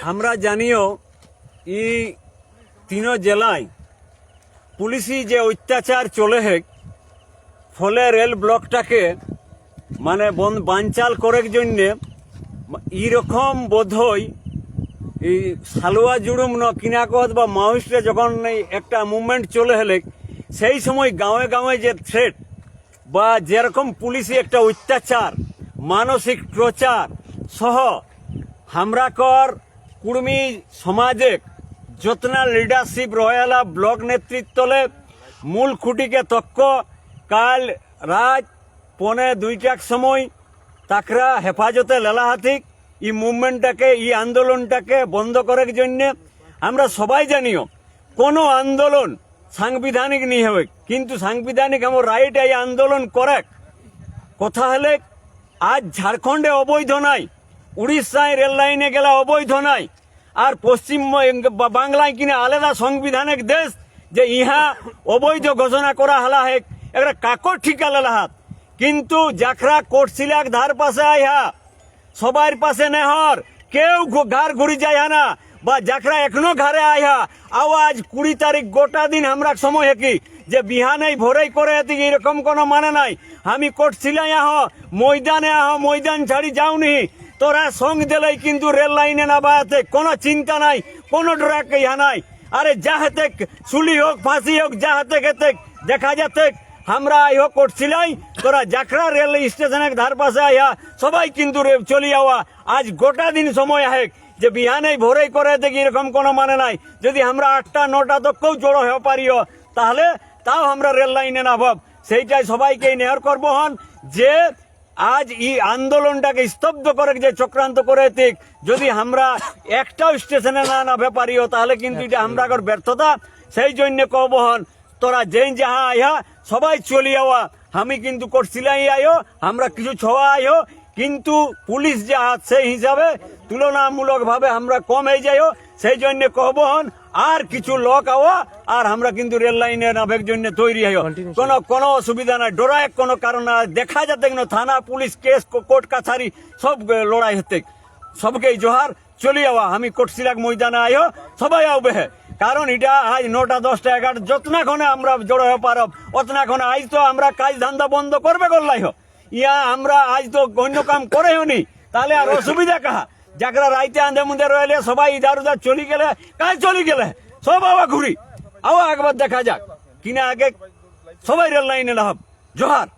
আমরা জানিও ই তিন জেলায় পুলিশি যে অত্যাচার চলে হেক ফলে রেল ব্লকটাকে মানে বানচাল করার জন্যে এইরকম বোধহয় এই সালুয়া জুড়ুম কিনাকত বা মাওয়িস্টরা যখন একটা মুভমেন্ট চলে হলে সেই সময় গাঁয়ে গাঁয়ে যে থ্রেট বা যেরকম পুলিশি একটা অত্যাচার মানসিক টর্চার সহ হামরাকর কুর্মী সমাজে যতনা লিডারশিপ রয়েলা ব্লক নেতৃত্বলে মূল খুঁটিকে তক্ক কাল রাত 1:45টার সময় তাকরা হেফাজতে লেলা হাতিক এই মুভমেন্টটাকে এই আন্দোলনটাকে বন্ধ করার জন্য আমরা সবাই জানিও কোনো আন্দোলন সাংবিধানিক নিয়ে হবে কিন্তু সাংবিধানিক আমার রাইট এই আন্দোলন করে কথা হলে আজ ঝাড়খণ্ডে অবৈধ নাই, উড়িষ্যায় রেল লাইনে গেলে অবৈধ নাই, আর পশ্চিম বাংলায় কিনা আলাদা সাংবিধানিক দেশ যে ইহা অবৈধ ঘোষণা করা হলা হেক একটা কাকর ঠিকা লেলা হাত কিন্তু যাখরা কোটশিলাক ধার পাশে আইহা সবার পাশে নেহর কেউ ঘর ঘুরি যায় না বা যাখরা এখনো ঘরে আইহা আওয়াজ 20 তারিখ গোটা দিন আমরা সময় হেকি যে বিহানেই ভোরেই করে এদিকে এরকম কোনো মানে নাই। আমি কোটশিলাই ময়দানে ময়দান ছাড়ি যাওনি তোরা সঙ্গ দিলেই কিন্তু রেল লাইনে না বায়াতে কোনো চিন্তা নাই, কোনো ডরাক ইহা নাই। আরে যা হেতে চুলি হোক ফাঁসি হোক যা হেতে খেতে দেখা যাতে আমরা আইহ কোটশিলাই তোরা যাকরা রেল স্টেশনের ধার পাশে আইয়া সবাই কিন্তু চলি যাওয়া আজ গোটা দিন সময় আহে যে বিহানেই ভোরেই করে দেখি এরকম কোনো মানে নাই। যদি আমরা 8টা 9টা তকও জড়ো হয়ে পারিও তাহলে তাও আমরা রেল লাইনে না ভাব সেইটাই সবাইকে নেহর করবো হন যে আজ এই আন্দোলনটাকে স্তব্ধ করে যে চক্রান্ত করে ঠিক যদি আমরা একটাও স্টেশনে না নামে পারিও তাহলে কিন্তু এটা আমরা ব্যর্থতা। সেই জন্য কব হন তোরা যেই যাহা আইহা সবাই চলি যাওয়া আমি কিন্তু কোটশিলাই আইও আমরা কিছু ছোয়া আইও কিন্তু পুলিশ যে হাত সেই হিসাবে তুলনামূলক ভাবে আমরা কম হয়ে যাইও সেই জন্য কব হন আর কিছু লোক আওয়া আর আমরা কিন্তু রেল লাইনে নামের জন্য তৈরি হইও কোনো অসুবিধা নাই ডরায় কোনো কারণ দেখা যাতে থানা পুলিশ কেস কোর্ট কাছারি সব লড়াই হতে সবকে জোহার চলি যাওয়া আমি কোটশিলাক ময়দানে আইও সবাই আওবে কারণ এটা আজ 9টা 10টা 11টা যতনাক্ষণে আমরা জড়ো হয়ে পারব অতনাক্ষণে আজ তো আমরা কাজ ধান্দা বন্ধ করবে করলাই ইয়া আমরা আজ তো অন্য কাম করে নি তাহলে আর অসুবিধা কাহা যাকরা রাইতে আন্ধে মুন্ধে রয়েলে সবাই ইধার উধার চলি গেলে কাজ চলি গেলে সব আওয়া ঘুরি আওয়া একবার দেখা যাক কিনা আগে সবাই রেল লাইনে লাভ জোহার।